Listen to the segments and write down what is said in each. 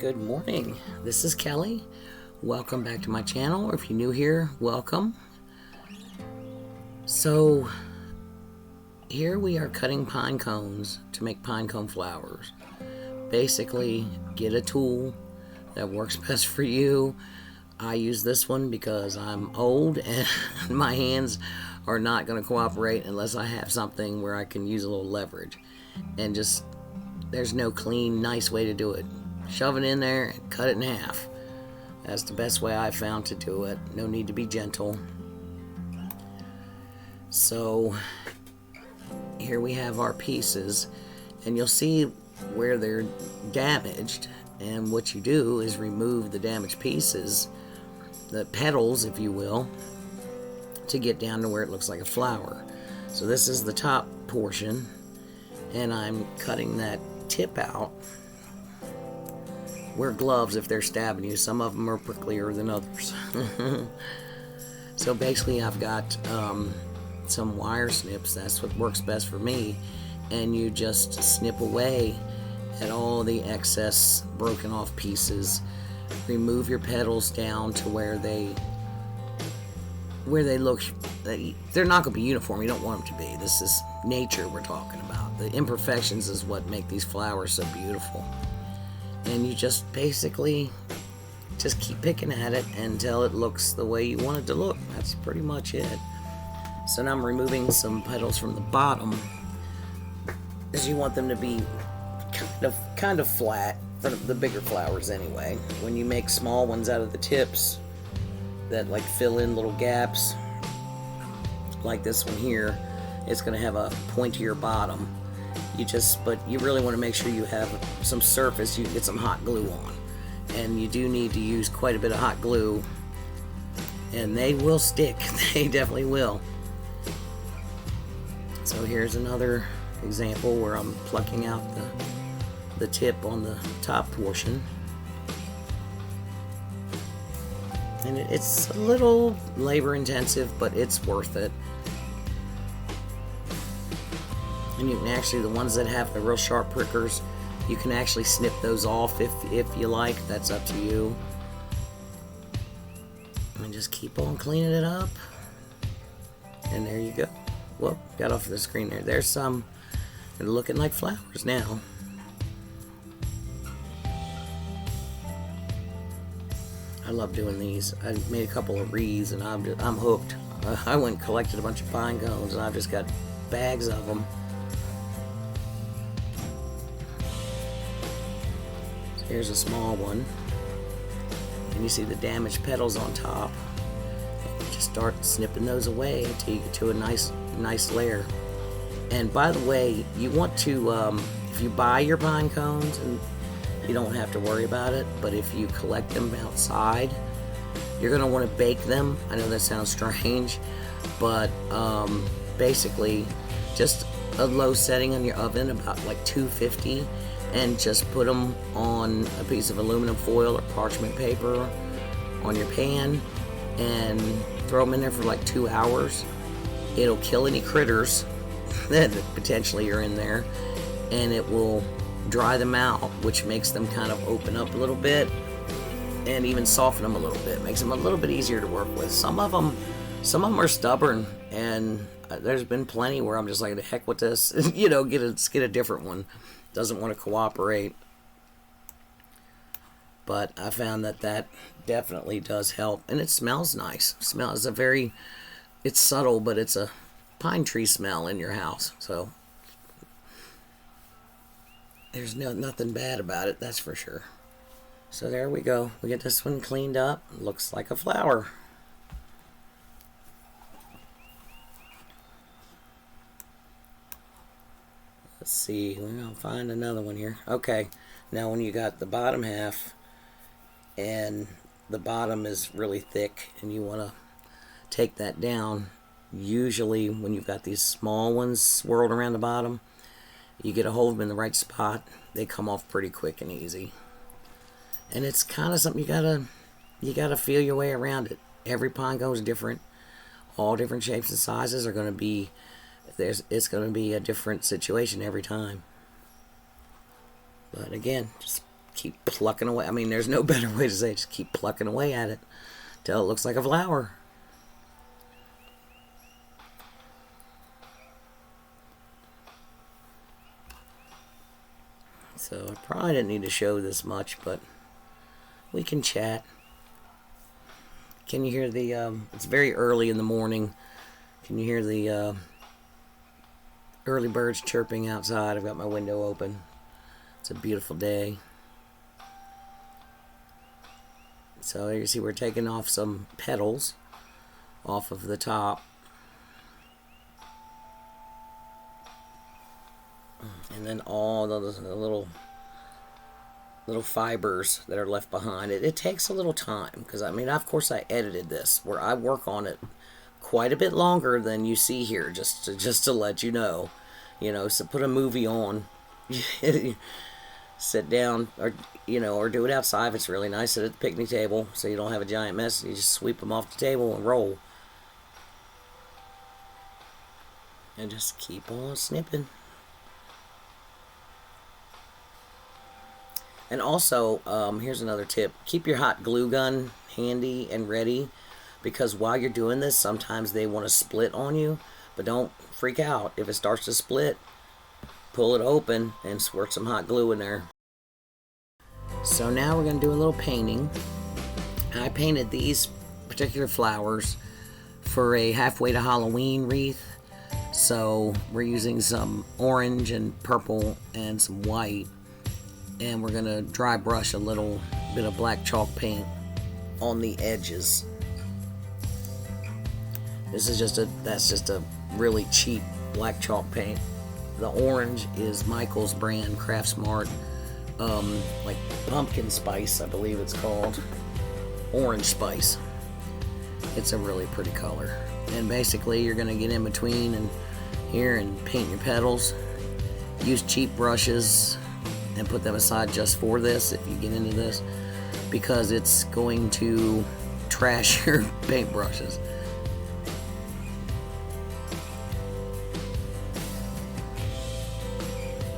Good morning, this is Kelly. Welcome back to my channel, or if you're new here, welcome. So here we are cutting pine cones to make pine cone flowers. Basically, get a tool that works best for you. I use this one because I'm old and my hands are not going to cooperate unless I have something where I can use a little leverage. And just, there's no clean, nice way to do it. Shove it in there and cut it in half. That's the best way I've found to do it. No need to be gentle. So here we have our pieces, and you'll see where they're damaged, and what you do is remove the damaged pieces, the petals if you will, to get down to where it looks like a flower. So this is the top portion, and I'm cutting that tip out. Wear gloves if they're stabbing you. Some of them are pricklier than others. So basically I've got some wire snips. That's what works best for me. And you just snip away at all the excess broken off pieces. Remove your petals down to where they look, they're not going to be uniform. You don't want them to be. This is nature we're talking about. The imperfections is what make these flowers so beautiful. And you just basically just keep picking at it until it looks the way you want it to look. That's pretty much it. So now I'm removing some petals from the bottom, because you want them to be kind of flat for the bigger flowers anyway. When you make small ones out of the tips that like fill in little gaps, like this one here, it's going to have a pointier bottom. But you really want to make sure you have some surface you can get some hot glue on. And you do need to use quite a bit of hot glue, and they will stick. They definitely will. So here's another example where I'm plucking out the tip on the top portion. And it's a little labor intensive, but it's worth it. And you can actually, the ones that have the real sharp prickers, you can actually snip those off if you like. That's up to you. And just keep on cleaning it up. And there you go. Whoop, got off the screen there. There's some. They're looking like flowers now. I love doing these. I made a couple of wreaths, and I'm hooked. I went and collected a bunch of pine cones, and I've just got bags of them. Here's a small one, and you see the damaged petals on top. And you just start snipping those away until you get to a nice layer. And by the way, you want to, if you buy your pine cones, and you don't have to worry about it, but if you collect them outside, you're going to want to bake them. I know that sounds strange, but basically just a low setting on your oven, about like 250, and just put them on a piece of aluminum foil or parchment paper on your pan and throw them in there for like 2 hours. It'll kill any critters that potentially are in there, and it will dry them out, which makes them kind of open up a little bit and even soften them a little bit. Makes them a little bit easier to work with. Some of them are stubborn, and there's been plenty where I'm just like, the heck with this, you know, get a different one. Doesn't want to cooperate. But I found that definitely does help, and it smells nice. It's subtle, but it's a pine tree smell in your house. So there's nothing bad about it, that's for sure. So there we go. We get this one cleaned up. Looks like a flower. Let's see, we're going to find another one here. Okay, now when you got the bottom half, and the bottom is really thick, and you want to take that down, usually when you've got these small ones swirled around the bottom, you get a hold of them in the right spot, they come off pretty quick and easy. And it's kind of something you gotta feel your way around it. Every pine cone is different. All different shapes and sizes are going to be, it's going to be a different situation every time. But again, just keep plucking away. I mean, there's no better way to say it. Just keep plucking away at it till it looks like a flower. So I probably didn't need to show this much, but we can chat. Can you hear the, it's very early in the morning. Can you hear the early birds chirping outside? I've got my window open. It's a beautiful day. So you see we're taking off some petals off of the top. And then all those little fibers that are left behind. It takes a little time because, I mean, of course I edited this where I work on it quite a bit longer than you see here, just to let you know. You know, so put a movie on. Sit down, or or do it outside if it's really nice. Sit at the picnic table so you don't have a giant mess. You just sweep them off the table and roll. And just keep on snipping. And also, here's another tip. Keep your hot glue gun handy and ready, because while you're doing this, sometimes they want to split on you. But don't freak out. If it starts to split, pull it open and squirt some hot glue in there. So now we're going to do a little painting. I painted these particular flowers for a halfway to Halloween wreath. So we're using some orange and purple and some white. And we're going to dry brush a little bit of black chalk paint on the edges. This is that's just a really cheap black chalk paint. The orange is Michael's brand, Krafts, like pumpkin spice, I believe it's called. Orange spice. It's a really pretty color. And basically you're going to get in between and here and paint your petals. Use cheap brushes and put them aside just for this if you get into this, because it's going to trash your paintbrushes.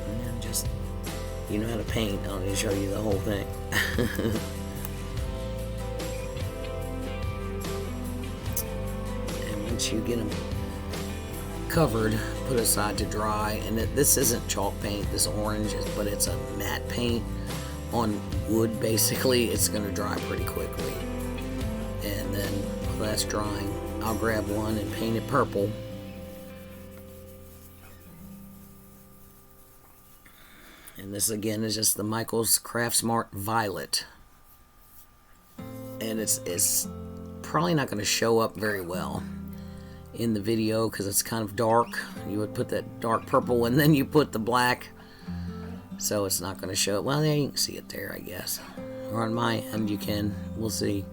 And just, you know how to paint, I don't need to show you the whole thing. And once you get them covered, put aside to dry. And this isn't chalk paint, this orange, but it's a matte paint on wood. Basically, it's going to dry pretty quickly. And then while that's drying, I'll grab one and paint it purple. And this again is just the Michael's Krafts Violet. And it's probably not going to show up very well in the video because it's kind of dark. You would put that dark purple and then you put the black, so it's not going to show. Well, there you can see it there, I guess, or on my end you can. We'll see.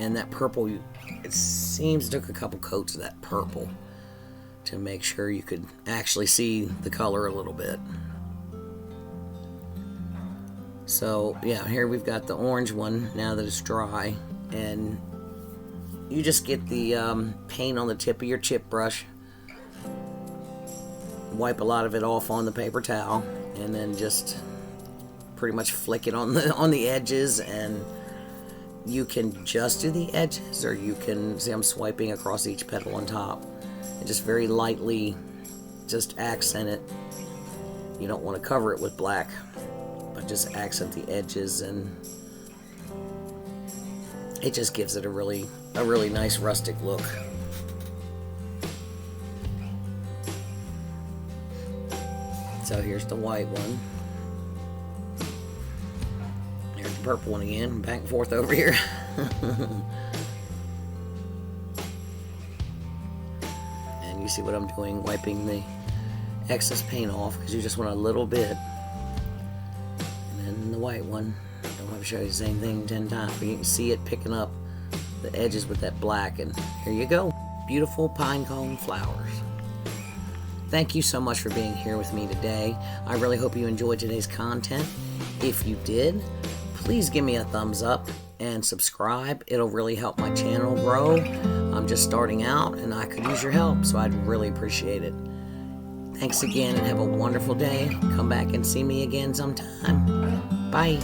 And that purple, it seems took a couple coats of that purple to make sure you could actually see the color a little bit. So yeah, here we've got the orange one now that it's dry. And you just get the paint on the tip of your chip brush, wipe a lot of it off on the paper towel, and then just pretty much flick it on the edges. And you can just do the edges, or you can see I'm swiping across each petal on top and just very lightly just accent it. You don't want to cover it with black, but just accent the edges, and it just gives it a really nice rustic look. So here's the white one. There's the purple one again. Back and forth over here. And you see what I'm doing, wiping the excess paint off because you just want a little bit. And then the white one. Don't have to show you the same thing 10 times, but you can see it picking up the edges with that black, and here you go. Beautiful pine cone flowers. Thank you so much for being here with me today. I really hope you enjoyed today's content. If you did, please give me a thumbs up and subscribe. It'll really help my channel grow. I'm just starting out and I could use your help, so I'd really appreciate it. Thanks again and have a wonderful day. Come back and see me again sometime. Bye.